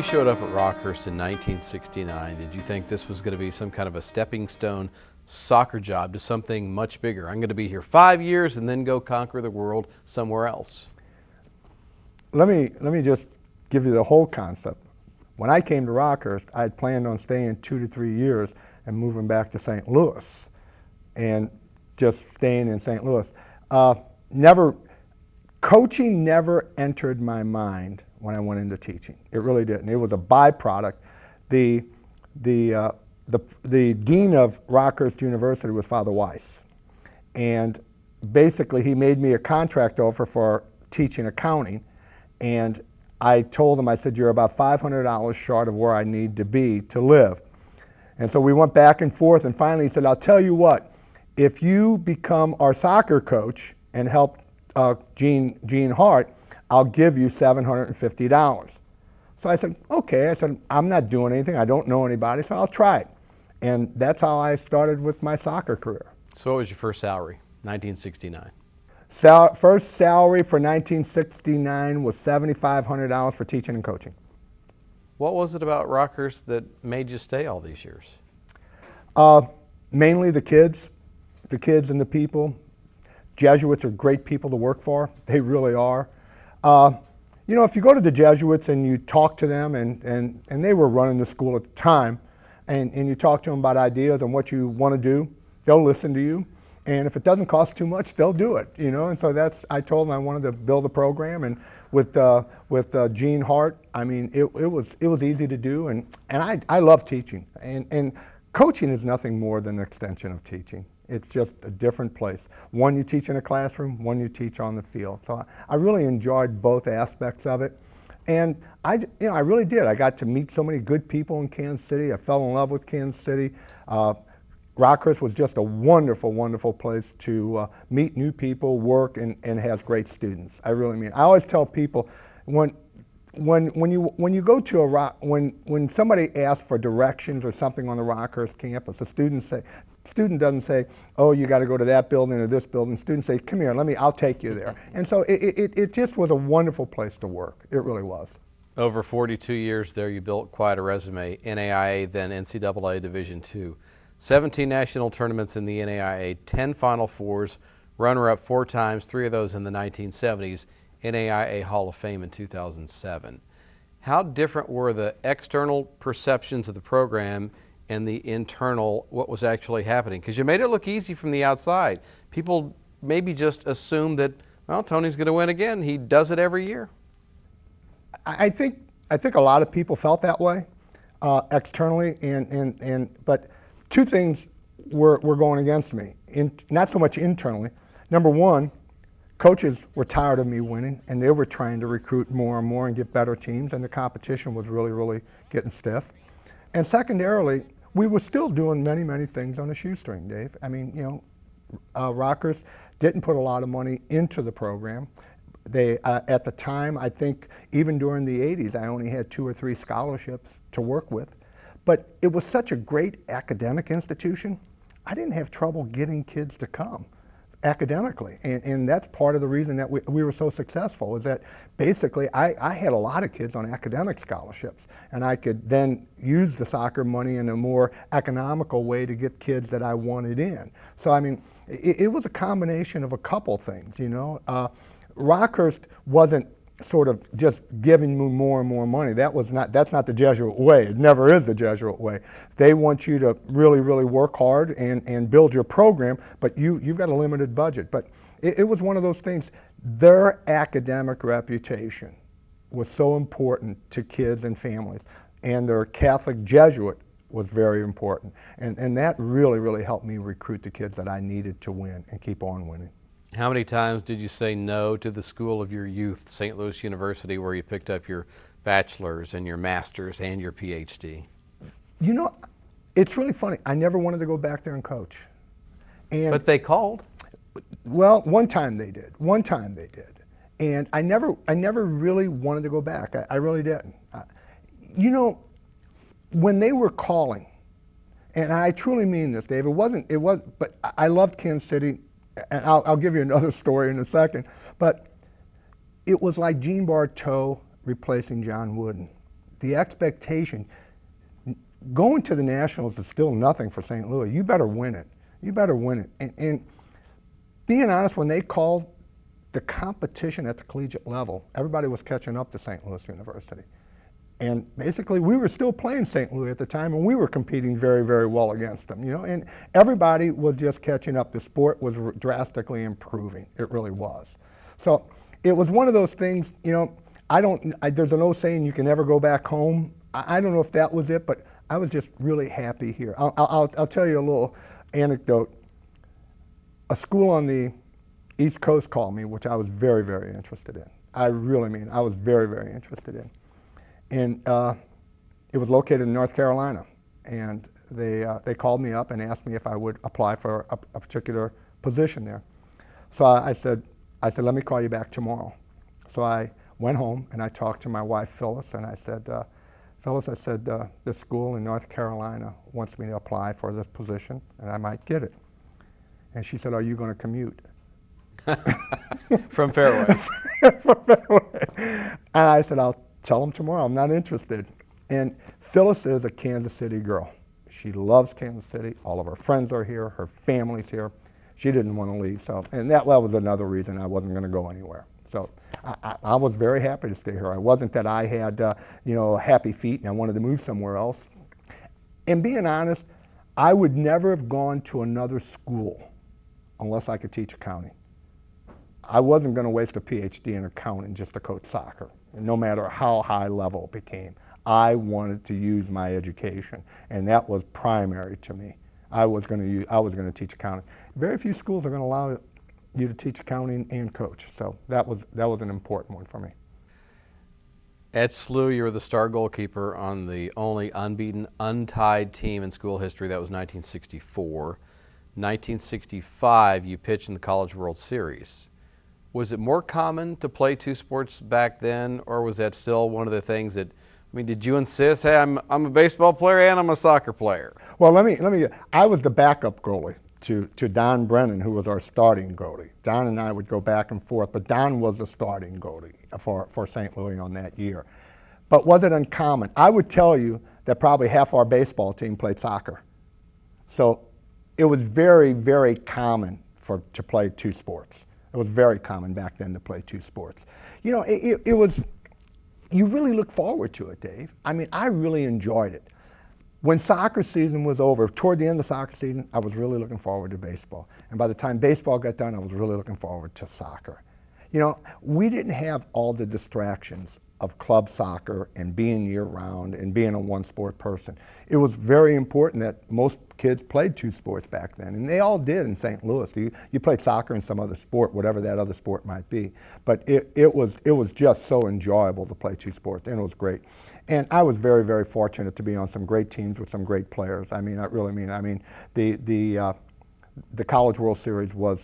showed up at Rockhurst in 1969, did you think this was going to be some kind of a stepping stone soccer job to something much bigger? I'm going to be here 5 years and then go conquer the world somewhere else. Let me just give you the whole concept. When I came to Rockhurst, I had planned on staying 2 to 3 years and moving back to St. Louis and just staying in St. Louis. Coaching never entered my mind when I went into teaching. It really didn't. It was a byproduct. The dean of Rockhurst University was Father Weiss, and basically he made me a contract offer for teaching accounting, and I told him, I said, you're about $500 short of where I need to be to live. And so we went back and forth, and finally he said, I'll tell you what, if you become our soccer coach and help Gene Hart, I'll give you $750. So I said, okay. I said, I'm not doing anything. I don't know anybody, so I'll try it. And that's how I started with my soccer career. So what was your first salary, 1969? First salary for 1969 was $7,500 for teaching and coaching. What was it about Rockhurst that made you stay all these years? Mainly the kids and the people. Jesuits are great people to work for. They really are. You know, if you go to the Jesuits and you talk to them, and they were running the school at the time, and you talk to them about ideas and what you want to do, they'll listen to you. And if it doesn't cost too much, they'll do it, you know. And so I told them I wanted to build a program, and with Gene Hart, I mean, it was easy to do, and I love teaching. And coaching is nothing more than an extension of teaching. It's just a different place. One you teach in a classroom, one you teach on the field. So I really enjoyed both aspects of it. And I really did. I got to meet so many good people in Kansas City. I fell in love with Kansas City. Rockhurst was just a wonderful, wonderful place to meet new people, work, and has great students. I really mean. I always tell people when you go to when somebody asks for directions or something on the Rockhurst campus, the student doesn't say, oh, you got to go to that building or this building. Students say, come here, I'll take you there. And so it just was a wonderful place to work. It really was. Over 42 years there, you built quite a resume. NAIA, then NCAA Division II. 17 national tournaments in the NAIA, 10 Final Fours, runner-up 4 times, 3 of those in the 1970s, NAIA Hall of Fame in 2007. How different were the external perceptions of the program and the internal, what was actually happening? Because you made it look easy from the outside. People maybe just assumed that, well, Tony's going to win again. He does it every year. I think a lot of people felt that way externally, but two things were going against me. Not so much internally. Number one, coaches were tired of me winning, and they were trying to recruit more and more and get better teams, and the competition was really, really getting stiff. And secondarily, we were still doing many, many things on a shoestring, Dave. I mean, you know, Rockhurst didn't put a lot of money into the program. They, at the time, I think even during the 80s, I only had 2 or 3 scholarships to work with. But it was such a great academic institution, I didn't have trouble getting kids to come academically. And that's part of the reason that we were so successful, is that basically I had a lot of kids on academic scholarships, and I could then use the soccer money in a more economical way to get kids that I wanted in. So I mean, it was a combination of a couple things, you know. Rockhurst wasn't sort of just giving me more and more money. That's not the Jesuit way. It never is the Jesuit way. They want you to really, really work hard and build your program, but you've got a limited budget. But it was one of those things. Their academic reputation was so important to kids and families, and their Catholic Jesuit was very important. And that really, really helped me recruit the kids that I needed to win and keep on winning. How many times did you say no to the school of your youth, St. Louis University, where you picked up your bachelor's and your master's and your Ph.D.? You know, it's really funny. I never wanted to go back there and coach. But they called. Well, one time they did. And I never really wanted to go back. I really didn't. You know, when they were calling, and I truly mean this, Dave, but I loved Kansas City. And I'll give you another story in a second, but it was like Gene Bartow replacing John Wooden. the expectation, going to the Nationals is still nothing for St. Louis. You better win it. You better win it. And being honest, when they called the competition at the collegiate level, everybody was catching up to St. Louis University. And basically, we were still playing St. Louis at the time, and we were competing very, very well against them. And everybody was just catching up. The sport was drastically improving. It really was. So it was one of those things. There's an old saying, you can never go back home. I don't know if that was it, but I was just really happy here. I'll tell you a little anecdote. A school on the East Coast called me, which I was very, very interested in. I really mean, I was very, very interested in. And it was located in North Carolina. And they called me up and asked me if I would apply for a particular position there. So I said, let me call you back tomorrow. So I went home and I talked to my wife, Phyllis, and I said, Phyllis, I said, this school in North Carolina wants me to apply for this position, and I might get it. And she said, are you going to commute? From Fairway. From Fairway. And I said, I'll tell them tomorrow, I'm not interested. And Phyllis is a Kansas City girl. She loves Kansas City. All of her friends are here. Her family's here. She didn't want to leave. So, and that was another reason I wasn't going to go anywhere. So I was very happy to stay here. I wasn't that I had, happy feet and I wanted to move somewhere else. And being honest, I would never have gone to another school unless I could teach accounting. I wasn't going to waste a Ph.D. in accounting just to coach soccer, no matter how high level it became. I wanted to use my education, and that was primary to me. I was going to teach accounting. Very few schools are going to allow you to teach accounting and coach, so that was an important one for me. At SLU, you were the star goalkeeper on the only unbeaten, untied team in school history. That was 1964. 1965, you pitched in the College World Series. Was it more common to play two sports back then, or was that still one of the things that, did you insist, hey, I'm a baseball player and I'm a soccer player? Well, let me. I was the backup goalie to Don Brennan, who was our starting goalie. Don and I would go back and forth, but Don was the starting goalie for St. Louis on that year. But was it uncommon? I would tell you that probably half our baseball team played soccer. So it was very, very common to play two sports. It was very common back then to play two sports. It was, you really look forward to it, Dave. I really enjoyed it. When soccer season was over, toward the end of the soccer season, I was really looking forward to baseball. And by the time baseball got done, I was really looking forward to soccer. We didn't have all the distractions of club soccer and being year-round and being a one-sport person. It was very important that most kids played two sports back then, and they all did in St. Louis. You played soccer and some other sport, whatever that other sport might be. But it was just so enjoyable to play two sports, and it was great. And I was very, very fortunate to be on some great teams with some great players. The College World Series was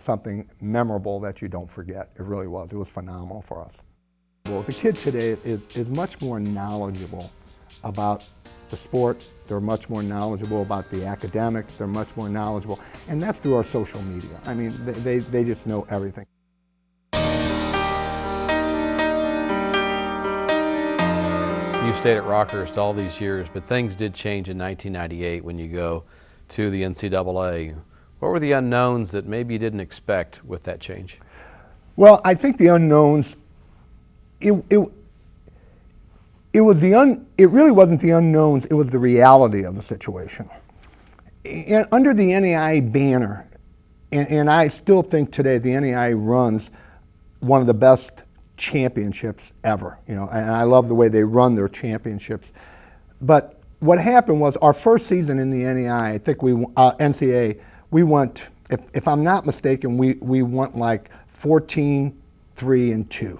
something memorable that you don't forget. It really was. It was phenomenal for us. Well, the kid today is much more knowledgeable about the sport. They're much more knowledgeable about the academics. They're much more knowledgeable. And that's through our social media. They just know everything. You stayed at Rockhurst all these years, but things did change in 1998 when you go to the NCAA. What were the unknowns that maybe you didn't expect with that change? Well, I think the unknowns, it really wasn't the unknowns, it was the reality of the situation. And under the NAIA banner, and I still think today the NAIA runs one of the best championships ever, and I love the way they run their championships. But what happened was our first season in the NAIA, I think NCAA, we went, if I'm not mistaken, we went like 14-3-2,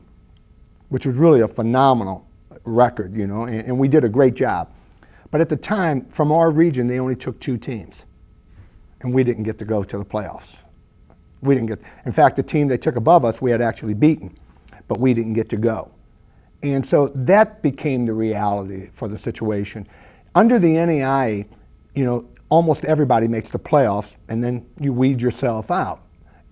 which was really a phenomenal record, and we did a great job. But at the time, from our region, they only took 2 teams, and we didn't get to go to the playoffs. In fact, the team they took above us, we had actually beaten, but we didn't get to go. And so that became the reality for the situation. Under the NAIA, almost everybody makes the playoffs, and then you weed yourself out.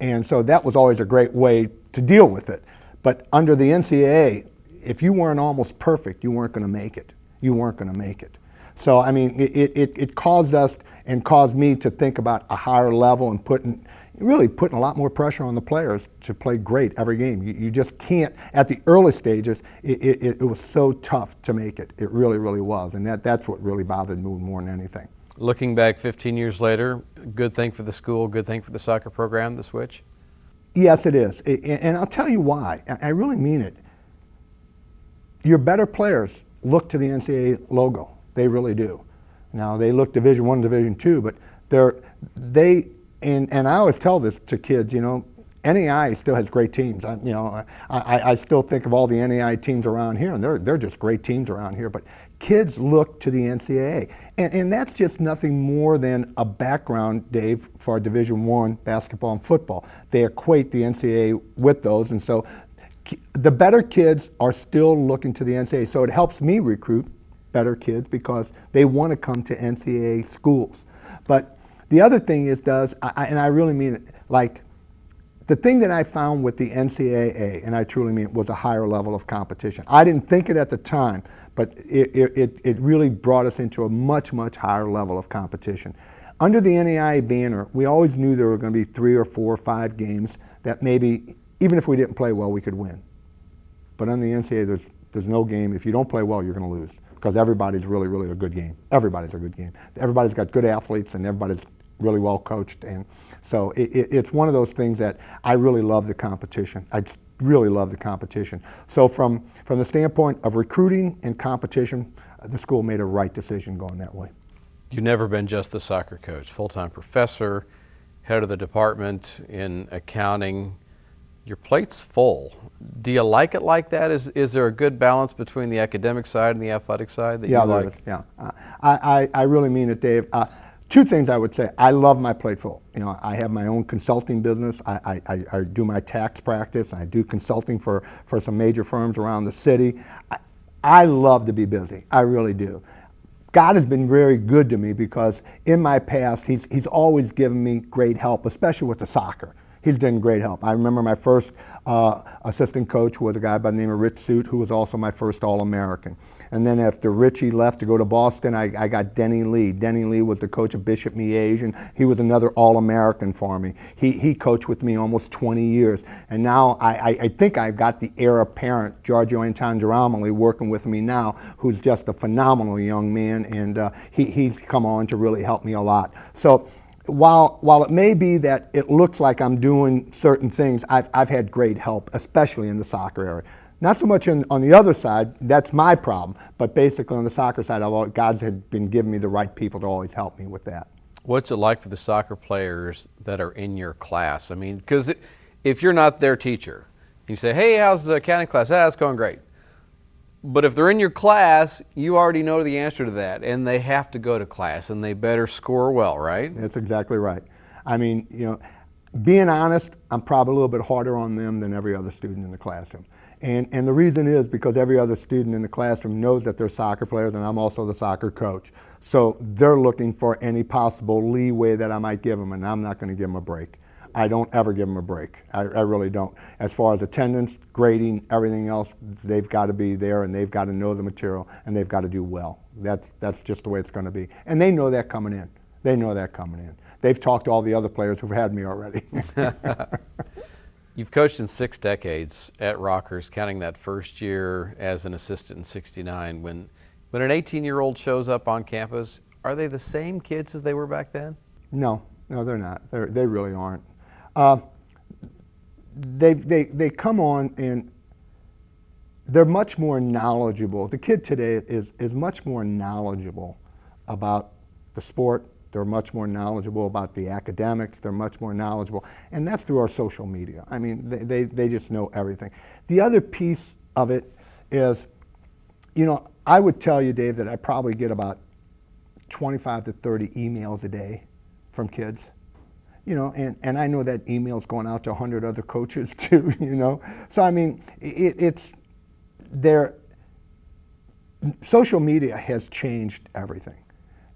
And so that was always a great way to deal with it. But under the NCAA, if you weren't almost perfect, you weren't going to make it. You weren't going to make it. So I mean, it caused us and caused me to think about a higher level and really putting a lot more pressure on the players to play great every game. You just can't, at the early stages, it was so tough to make it. It really, really was. And that's what really bothered me more than anything. Looking back 15 years later, good thing for the school, good thing for the soccer program, the switch? Yes, it is. And I'll tell you why. I really mean it. Your better players look to the NCAA logo. They really do. Now, they look Division I, Division II, but and I always tell this to kids, you know, NAI still has great teams. I still think of all the NAI teams around here, and they're just great teams around here. But kids look to the NCAA, and that's just nothing more than a background, Dave, for Division I basketball and football. They equate the NCAA with those, and so the better kids are still looking to the NCAA. So it helps me recruit better kids because they want to come to NCAA schools. But the other thing is, and I really mean it, like, the thing that I found with the NCAA, and I truly mean it, was a higher level of competition. I didn't think it at the time, but it really brought us into a much, much higher level of competition. Under the NAIA banner, we always knew there were going to be 3 or 4 or 5 games that maybe, even if we didn't play well, we could win. But on the NCAA, there's no game. If you don't play well, you're going to lose, because everybody's really, really a good game. Everybody's a good game. Everybody's got good athletes, and everybody's really well coached. And so it's one of those things that I really love the competition. I really love the competition. So from the standpoint of recruiting and competition, the school made a right decision going that way. You've never been just the soccer coach, full-time professor, head of the department in accounting. Your plate's full. Do you like it like that? Is there a good balance between the academic side and the athletic side that you like? Yeah, I really mean it, Dave. 2 things I would say. I love my plate full. You know, I have my own consulting business. I do my tax practice. I do consulting for some major firms around the city. I love to be busy. I really do. God has been very good to me because in my past, he's always given me great help, especially with the soccer. He's done great help. I remember my first assistant coach was a guy by the name of Rich Suit, who was also my first All-American. And then after Richie left to go to Boston, I got Denny Lee. Denny Lee was the coach of Bishop Miege, and he was another All-American for me. He coached with me almost 20 years. And now I think I've got the heir apparent, Giorgio Antangiramoli, working with me now, who's just a phenomenal young man, and he's come on to really help me a lot. So while it may be that it looks like I'm doing certain things, I've had great help, especially in the soccer area. Not so much on the other side, that's my problem, but basically on the soccer side, God had been giving me the right people to always help me with that. What's it like for the soccer players that are in your class? I mean, because if you're not their teacher, you say, hey, how's the accounting class? It's going great. But if they're in your class, you already know the answer to that, and they have to go to class, and they better score well, right? That's exactly right. I mean, you know, being honest, I'm probably a little bit harder on them than every other student in the classroom. And the reason is because every other student in the classroom knows that they're soccer players, and I'm also the soccer coach. So they're looking for any possible leeway that I might give them, and I'm not going to give them a break. I don't ever give them a break. I really don't. As far as attendance, grading, everything else, they've got to be there, and they've got to know the material, and they've got to do well. That's just the way it's going to be. And they know that coming in. They know that coming in. They've talked to all the other players who've had me already. You've coached in 6 decades at Rockhurst, counting that first year as an assistant in '69. When an 18-year-old shows up on campus, are they the same kids as they were back then? No, they're not. They really aren't. They come on and they're much more knowledgeable. The kid today is much more knowledgeable about the sport. They're much more knowledgeable about the academics. They're much more knowledgeable. And that's through our social media. I mean, they just know everything. The other piece of it is, you know, I would tell you, Dave, that I probably get about 25 to 30 emails a day from kids. You know, and I know that email's going out to 100 other coaches too, you know. So, I mean, social media has changed everything.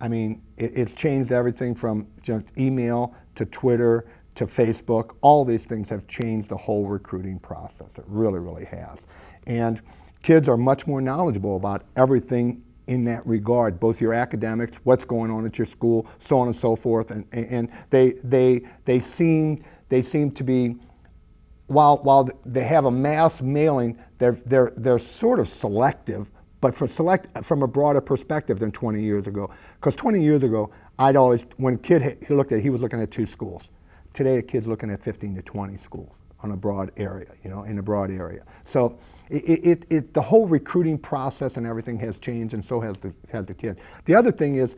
I mean, it's changed everything from just email to Twitter to Facebook. All these things have changed the whole recruiting process. It really, really has. And kids are much more knowledgeable about everything in that regard, both your academics, what's going on at your school, so on and so forth, and they seem to be, while they have a mass mailing, they're sort of selective, but from a broader perspective than 20 years ago. Because 20 years ago, when a kid he was looking at 2 schools. Today, a kid's looking at 15 to 20 schools on a broad area, in a broad area. So the whole recruiting process and everything has changed, and so has the kid. The other thing is,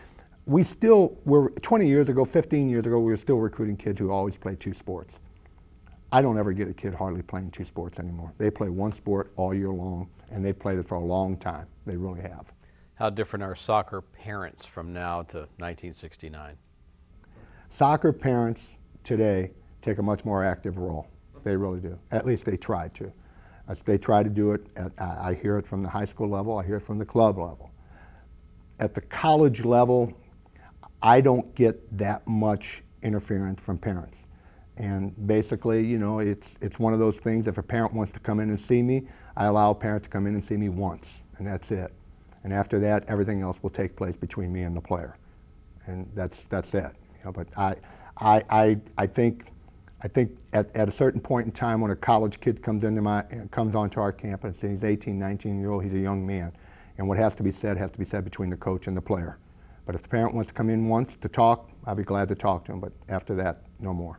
we're 20 years ago, 15 years ago, we were still recruiting kids who always played 2 sports. I don't ever get a kid hardly playing 2 sports anymore. They play 1 sport all year long, and they've played it for a long time. They really have. How different are soccer parents from now to 1969? Soccer parents today take a much more active role. They really do. At least they try to. They try to do it. I hear it from the high school level. I hear it from the club level. At the college level, I don't get that much interference from parents. And basically, it's one of those things. If a parent wants to come in and see me, I allow a parent to come in and see me once, and that's it. And after that, everything else will take place between me and the player, and that's it. But I think at a certain point in time, when a college kid comes onto our campus, and he's 18, 19-year-old, he's a young man, and what has to be said between the coach and the player. But if the parent wants to come in once to talk, I'll be glad to talk to him. But after that, no more.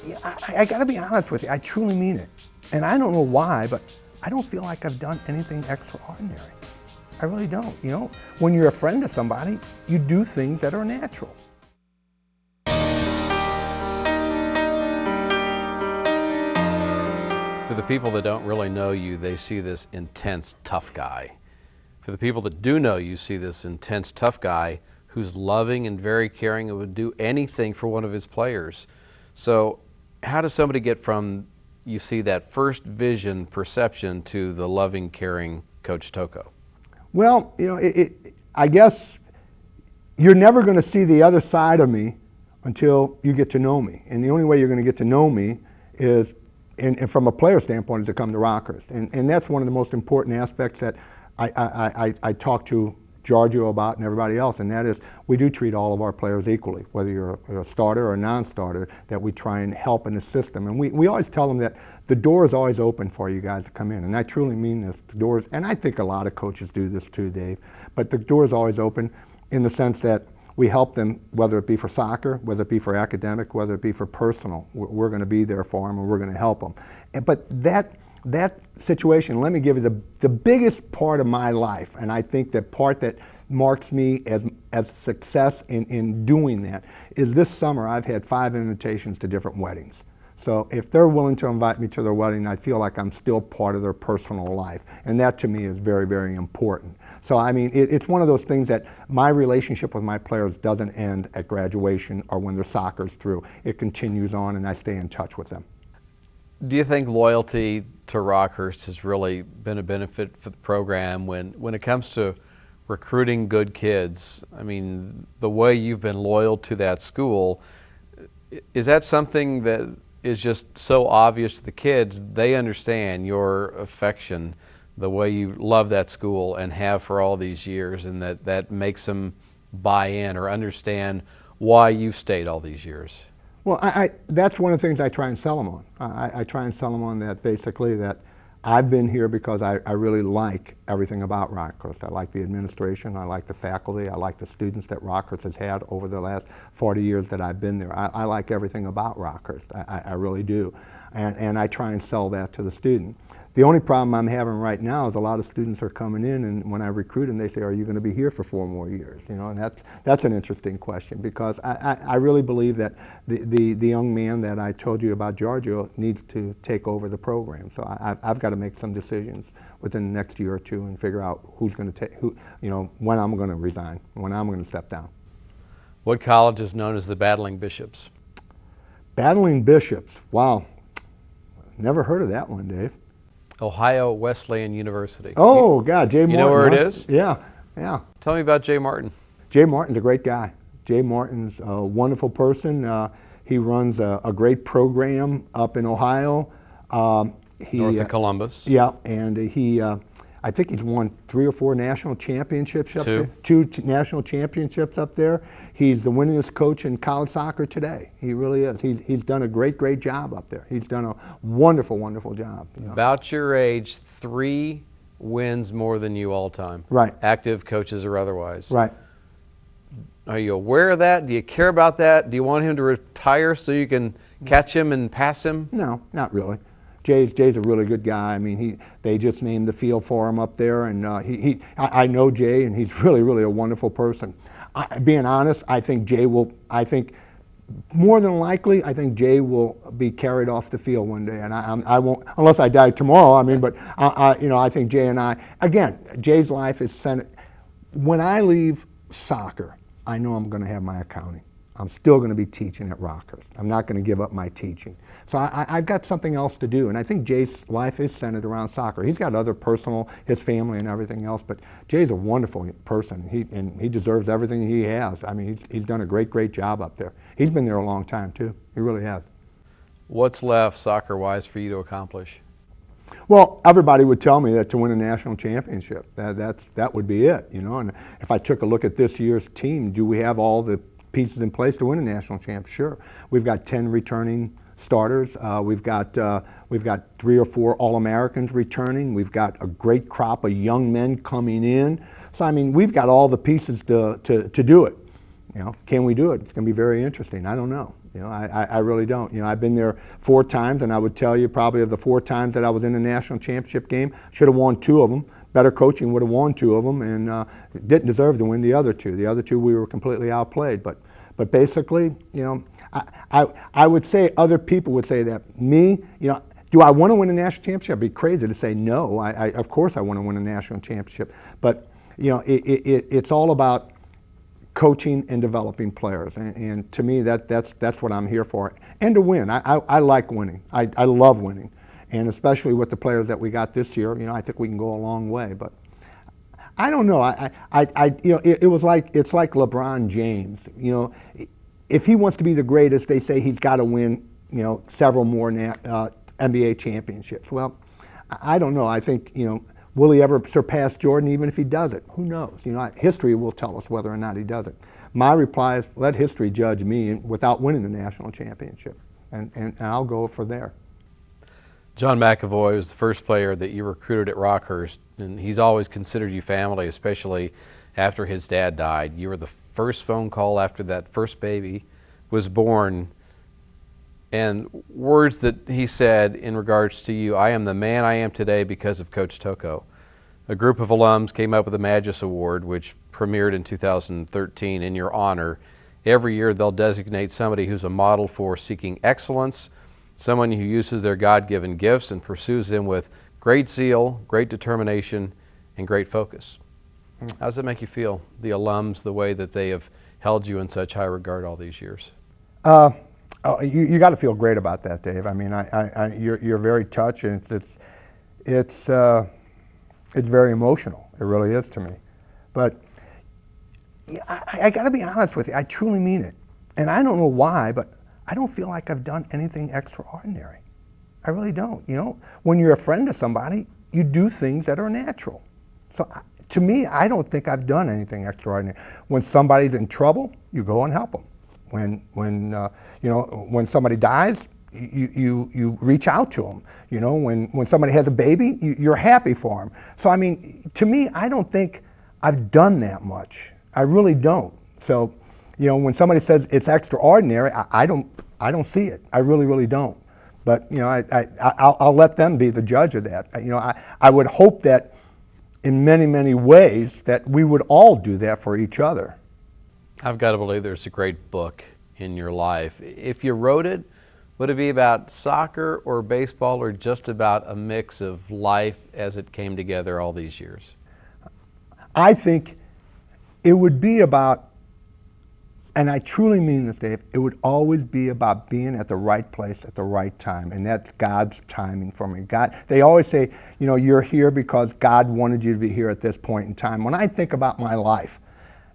Yeah, I got to be honest with you. I truly mean it, and I don't know why, but I don't feel like I've done anything extraordinary. I really don't. When you're a friend to somebody, you do things that are natural. For the people that don't really know you, they see this intense, tough guy. For the people that do know you, see this intense, tough guy who's loving and very caring and would do anything for one of his players. So how does somebody get from, you see that first vision, perception, to the loving, caring Coach Tocco? Well, I guess you're never going to see the other side of me until you get to know me. And the only way you're going to get to know me is, and from a player standpoint, is to come to Rockhurst. And that's one of the most important aspects that I talk to Giorgio about and everybody else, and that is we do treat all of our players equally, whether you're a starter or a non-starter, that we try and help and assist them. And we always tell them that the door is always open for you guys to come in, and I truly mean this. The doors, and I think a lot of coaches do this too, Dave, but the door is always open in the sense that we help them, whether it be for soccer, whether it be for academic, whether it be for personal. We're going to be there for them, and we're going to help them. But that situation, let me give you the biggest part of my life, and I think the part that marks me as success in doing that is this summer I've had 5 invitations to different weddings. So if they're willing to invite me to their wedding, I feel like I'm still part of their personal life, and that to me is very, very important. So I mean, it's one of those things that my relationship with my players doesn't end at graduation or when their soccer's through. It continues on, and I stay in touch with them. Do you think loyalty to Rockhurst has really been a benefit for the program when it comes to recruiting good kids? I mean, the way you've been loyal to that school, is that something that is just so obvious to the kids? They understand your affection, the way you love that school and have for all these years, and that makes them buy in or understand why you've stayed all these years? Well, that's one of the things I try and sell them on. I try and sell them on that, basically, that I've been here because I really like everything about Rockhurst. I like the administration, I like the faculty, I like the students that Rockhurst has had over the last 40 years that I've been there. I like everything about Rockhurst, I really do. And I try and sell that to the student. The only problem I'm having right now is a lot of students are coming in, and when I recruit them, they say, "Are you going to be here for 4 more years?" And that's an interesting question, because I really believe that the young man that I told you about, Giorgio, needs to take over the program. So I've got to make some decisions within the next year or 2 and figure out who's going to take when I'm going to resign, when I'm going to step down. What college is known as the Battling Bishops? Battling Bishops. Wow, never heard of that one, Dave. Ohio Wesleyan University. Oh, God, Jay Martin. You know where it huh? is? Yeah. Tell me about Jay Martin. Jay Martin's a great guy. Jay Martin's a wonderful person. He runs a great program up in Ohio. North of Columbus. Yeah, and I think he's won 3 or 4 national championships up Two. there. 2 national championships up there. He's the winningest coach in college soccer today. He really is. He's done a great job up there. He's done a wonderful job. You know. About your age, 3 wins more than you all time. Right. Active coaches or otherwise. Right. Are you aware of that? Do you care about that? Do you want him to retire so you can catch him and pass him? No, not really. Jay's a really good guy. I mean, they just named the field for him up there, and I know Jay, and he's really a wonderful person. Being honest, I think more than likely, I think Jay will be carried off the field one day, and I won't, unless I die tomorrow. I mean, but I think Jay and I, again, Jay's life is centered. When I leave soccer, I know I'm going to have my accounting. I'm still going to be teaching at Rockhurst. I'm not going to give up my teaching. So I've got something else to do, and I think Jay's life is centered around soccer. He's got other personal, his family and everything else, but Jay's a wonderful person. He deserves everything he has. I mean, he's done a great job up there. He's been there a long time too. He really has. What's left soccer-wise for you to accomplish? Well, everybody would tell me that to win a national championship, that would be it, you know. And if I took a look at this year's team, do we have all the pieces in place to win a national championship? Sure. We've got 10 returning starters. We've got 3 or 4 All-Americans returning. We've got a great crop of young men coming in. So I mean, we've got all the pieces to do it. You know, can we do it? It's going to be very interesting. I don't know. You know, I really don't. You know, I've been there 4 times, and I would tell you probably of the 4 times that I was in a national championship game, should have won 2 of them. Better coaching would have won 2 of them, and didn't deserve to win the other 2. The other 2 we were completely outplayed. But basically, you know, I would say other people would say that. Me, you know, do I want to win a national championship? It'd be crazy to say no. Of course I want to win a national championship. But you know, it's all about coaching and developing players, and to me that's what I'm here for, and to win. I like winning. I love winning, and especially with the players that we got this year, you know, I think we can go a long way. But I don't know. You know, it's like LeBron James. You know, if he wants to be the greatest, they say he's got to win, you know, several more NBA championships. Well, I don't know. I think, you know, will he ever surpass Jordan? Even if he does it, who knows? You know, history will tell us whether or not he does it. My reply is, let history judge me without winning the national championship, and I'll go for there. John McAvoy was the first player that you recruited at Rockhurst, and he's always considered you family, especially after his dad died. You were the first phone call after that first baby was born, and words that he said in regards to you: I am the man I am today because of Coach Tocco. A group of alums came up with the Magis Award, which premiered in 2013 in your honor. Every year they'll designate somebody who's a model for seeking excellence, someone who uses their God-given gifts and pursues them with great zeal, great determination, and great focus. How does it make you feel, the alums, the way that they have held you in such high regard all these years? You got to feel great about that, Dave. I mean, you're very touched, and it's very emotional. It really is to me. But I got to be honest with you. I truly mean it, and I don't know why, but I don't feel like I've done anything extraordinary. I really don't. You know, when you're a friend to somebody, you do things that are natural. So to me, I don't think I've done anything extraordinary. When somebody's in trouble, you go and help them. When somebody dies, you reach out to them. You know, when somebody has a baby, you're happy for them. So I mean, to me, I don't think I've done that much. I really don't. So, you know, when somebody says it's extraordinary, I don't see it. I really don't. But you know, I'll let them be the judge of that. You know, I would hope that in many ways that we would all do that for each other. I've got to believe there's a great book in your life. If you wrote it, would it be about soccer or baseball, or just about a mix of life as it came together all these years? I think it would be about, and I truly mean this, Dave, it would always be about being at the right place at the right time, and that's God's timing for me. God, they always say, you know, you're here because God wanted you to be here at this point in time. When I think about my life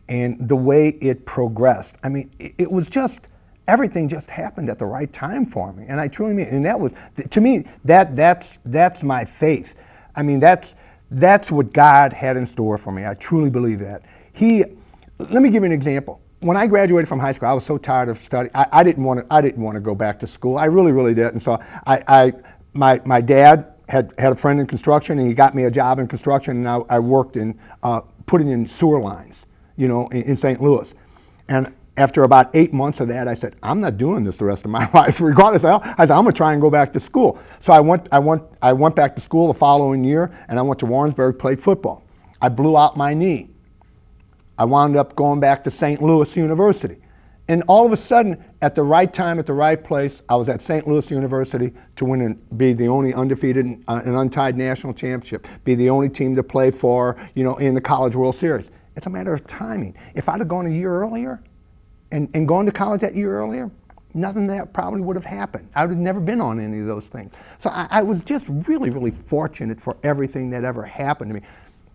and the way it progressed, I mean, it was just, everything just happened at the right time for me, and I truly mean it. And that was, to me, that's my faith. I mean, that's That's what God had in store for me. I truly believe that. Let me give you an example. When I graduated from high school, I was so tired of studying. I didn't want to go back to school. I really, really didn't. So my dad had a friend in construction, and he got me a job in construction, and I worked in putting in sewer lines, in St. Louis. And after about 8 months of that, I said, I'm not doing this the rest of my life. Regardless, I said, I'm going to try and go back to school. So I went back to school the following year, and I went to Warrensburg, played football. I blew out my knee. I wound up going back to St. Louis University. And all of a sudden, at the right time, at the right place, I was at St. Louis University to win and be the only undefeated and untied national championship, be the only team to play for, in the College World Series. It's a matter of timing. If I'd have gone a year earlier and gone to college that year earlier, nothing that probably would have happened. I would have never been on any of those things. So I was just really, really fortunate for everything that ever happened to me.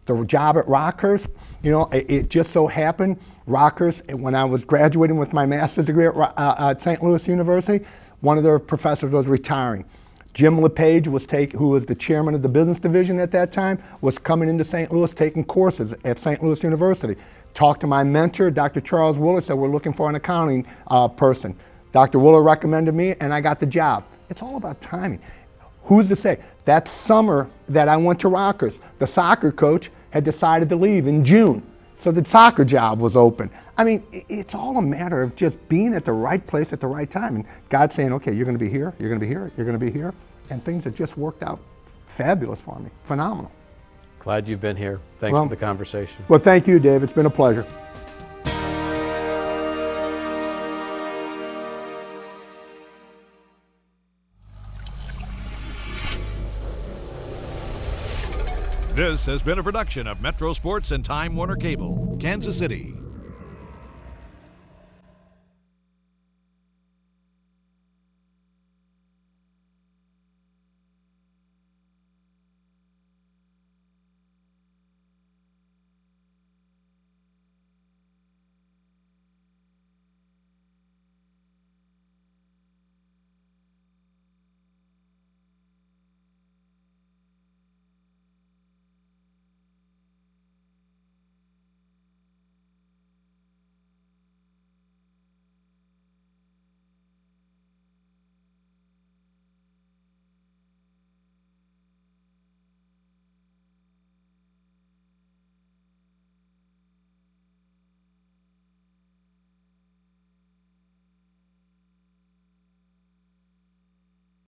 The job at Rockhurst, it just so happened, Rockhurst, when I was graduating with my master's degree at St. Louis University, one of their professors was retiring. Jim LePage, who was the chairman of the business division at that time, was coming into St. Louis taking courses at St. Louis University. Talked to my mentor, Dr. Charles Wooler, said, we're looking for an accounting person. Dr. Wooler recommended me, and I got the job. It's all about timing. Who's to say? That summer that I went to Rockhurst, the soccer coach had decided to leave in June, so the soccer job was open. I mean, it's all a matter of just being at the right place at the right time, and God saying, okay, you're going to be here, you're going to be here, you're going to be here, and things have just worked out fabulous for me, phenomenal. Glad you've been here. Thanks for the conversation. Well, thank you, Dave. It's been a pleasure. This has been a production of Metro Sports and Time Warner Cable, Kansas City.